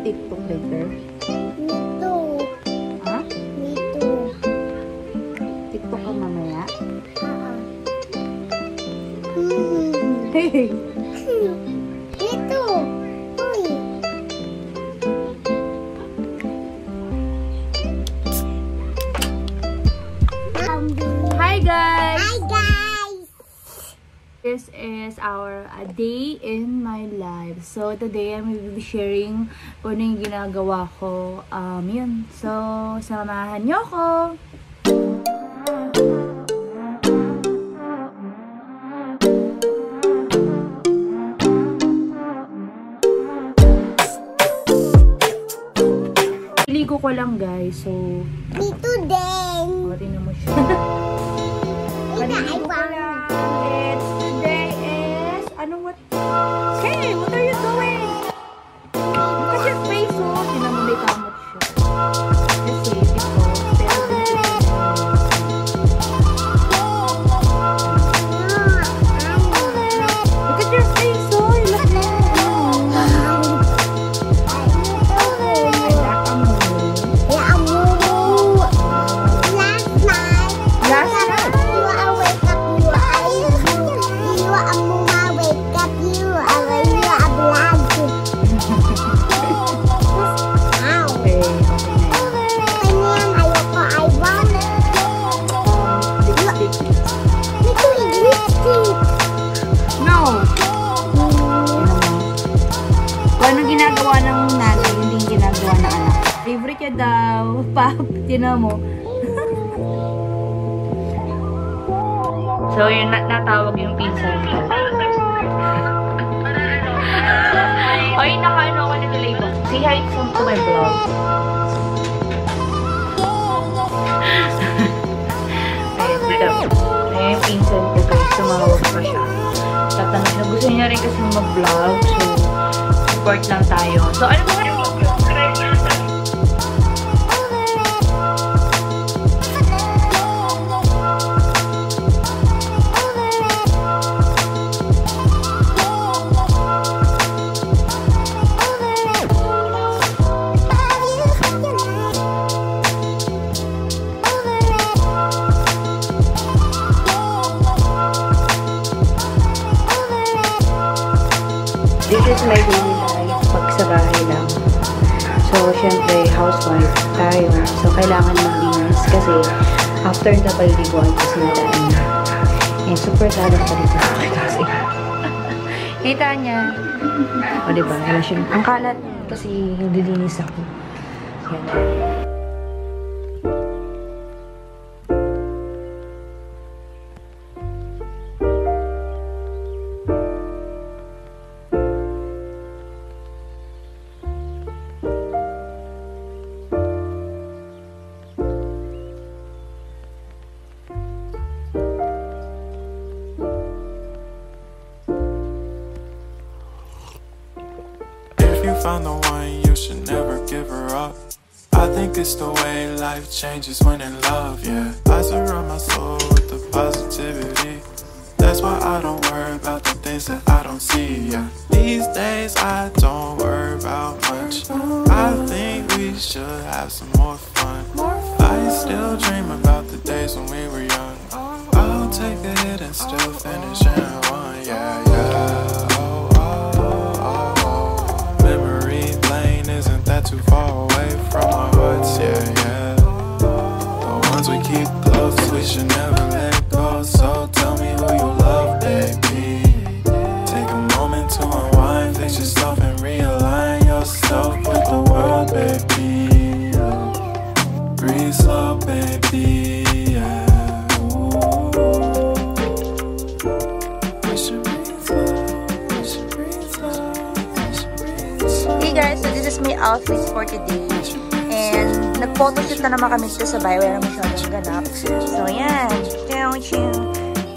TikTok later? Me too. Ha? Me too. TikTok ka mamaya? Me too. Uy. Hi guys! Hi guys! This is our day in my life. So today I will be sharing kung ano yung ginagawa ko. Yun. So, samahan niyo ako! Iligo ko lang guys. So, Me too din. tingnan mo siya. Ina, I Paliligo ko want. lang. And today is, what? Hey, what are you doing? Look at your face, oh. Tingnan mo, may kamot siya. Kasi, because, pero dito look at your face, oh. You look like ginagawa ng nanay, hindi ginagawa ng anak. Favorite niya daw. Pap, tinan mo. So, yun, natawag yung pinsan ko. Oy, naka-ano ako nag-delay po. Say hi to my vlog. Ayan, dito. Ayan yung pinsan ko guys. Tumawag pa siya. Tatanong siya. Gusto niya rin kasi mag-vlog. So, support lang tayo. So, ano ba yung this is my daily life pag sa bahay lang. So, syempre, housewife tayo. So, kailangan maglinis kasi after na paliliguan kasi nadaan na. And super salad pa dito sa akin kasi. Kita niya. O, diba? Ang kalat kasi nililinis ako. Yan. Found the one, you should never give her up. I think it's the way life changes when in love, yeah. I surround my soul with the positivity. That's why I don't worry about the things that I don't see, yeah. These days I don't worry about much. I think we should have some more fun. I still dream about the days when we were young. I'll take a hit and still finish in one, yeah, yeah. Too far away from our hearts, yeah, yeah. The ones we keep close, we should never let go. So tell me who you love, baby. Take a moment to unwind, fix yourself and realign yourself with the world, baby. Breathe slow, baby, yeah. We should breathe slow, we should breathe slow, we should breathe slow. Hey guys, so this is my outfit for today. And nag-photoshoot na naman kami dito sa bahay. Wala naman masyadong ganap. So, yan.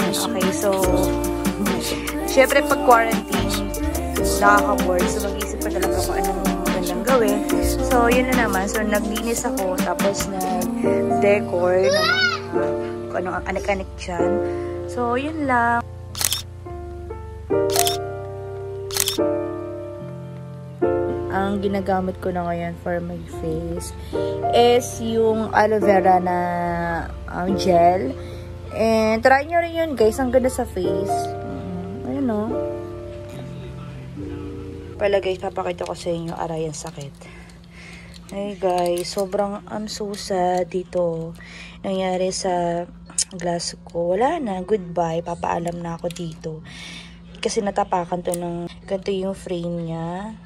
Okay, so syempre pag quarantine, nakaka-board. So, mag-isip pa talaga kung anong magandang gawin. So, yun na naman. So, naglinis ako. Tapos, nag-decor ng kung anong anik-anik dyan. So, yun lang. ang ginagamit ko na ngayon for my face is yung aloe vera na gel. And try nyo rin yun guys. Ang ganda sa face. Ayun o. Pala guys, papakita ko sa inyo aray ang sakit. Ay guys, sobrang I'm so sad dito. Nangyari sa glass ko. Wala na. Goodbye. Papaalam na ako dito. Kasi natapakan to ng ganito yung frame niya.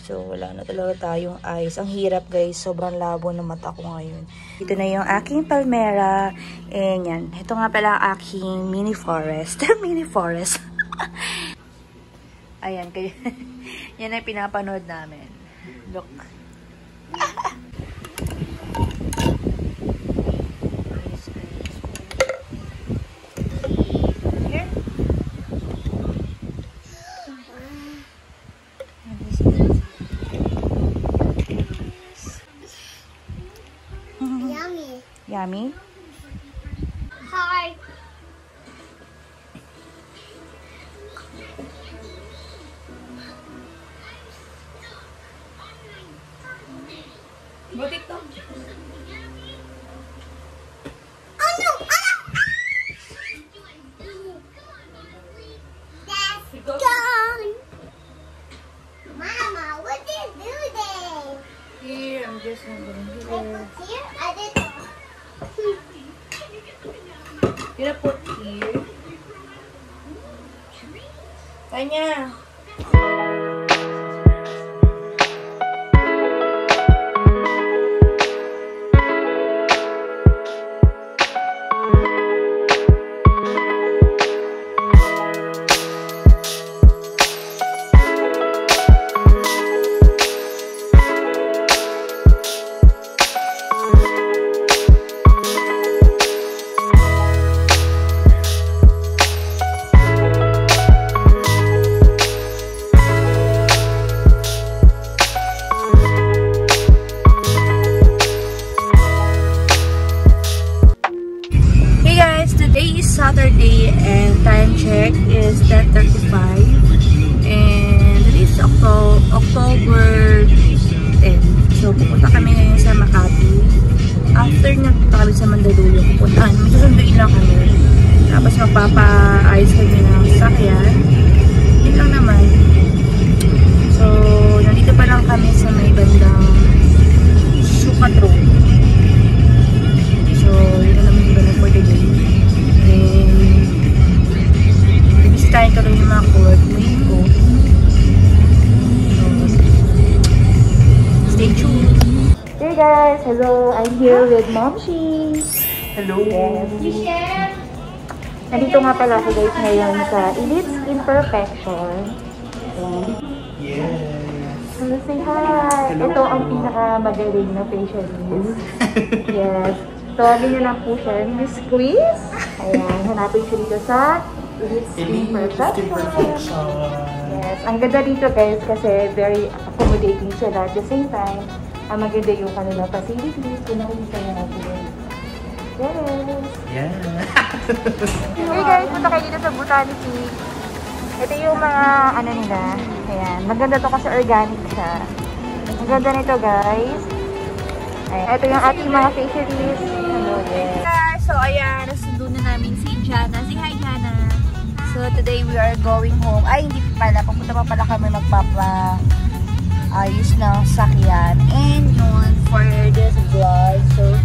So, wala na talaga tayong eyes. Ang hirap guys. Sobrang labo ng mata ko ngayon. Ito na yung aking palmera. And yan. Ito nga pala ang aking mini forest. Mini forest. Ayan. Kaya, yan ay pinapanood namin. Look. Yummy? Hi. Butik to. Oh no! That's gone. Mama, what did you do there? Here, I'm just going I here. put here. I did. Gonna put here. Tanya. Saturday and time check is 10:35 and it is October 10. So pupunta kami ngayon sa Makati. After nagpunta kami sa Mandaluyong, pupuntahan. May susunduin lang kami. Tapos magpapa-ayos kami ng sasakyan. Yun lang naman. So nandito pa lang kami sa may bandang Sukat Road. So yun na naman yung gano'n for the day. Tayo ka rin yung mga coordinate ko. So, stay tuned. Hey guys! Hello! I'm here with Momshi. Hello! Yes. Nandito nga pala ako guys ngayon sa Elite Skin Perfection. Yes! Hello, say hi! Hello. Ito ang pinakamagaling na facialist. Yes. So, ano nyo lang po siya, Miss Chris. Ayan, hanapin siya dito sa Elite Skin Perfection. Yes, ang ganda dito guys kasi very accommodating sila. At the same time, ang maganda yung kanilang facilities. Kung nakikita nyo natin. Yes! Yeah! Hey guys, punta kayo dito sa Botanically. Ito yung mga ano nila. Ayan, maganda to kasi organic siya. Ang ganda nito guys. Ayan, ito yung ating mga facialists. Hello, yes. So ayan, nasundo na namin si Jana. Say hi, Jana. So today we are going home. Ay, hindi pala. Pupunta pa pala kami magpapa-ayos ng sakyan. And yun, for this vlog. So,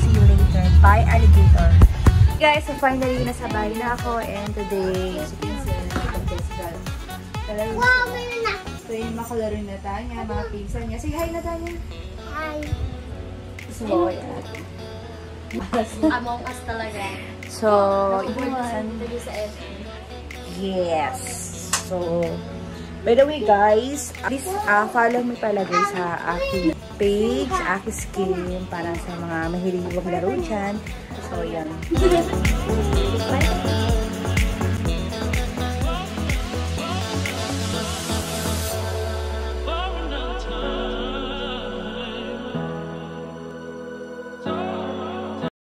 see you later. Bye, alligator. Guys, so finally, nasa bahay na ako. And today, si Pinsan, itong festival. Wow, meron na. So, yung makalaro na Tanya, mga pinsan niya. Say hi na Tanya. Hi. So, yan. Among Us talaga. So, yun. Yes. So, by the way guys, please follow me pala guys sa aking page, aking skin, para sa mga mahilig maglaro dyan. So, yan. Bye!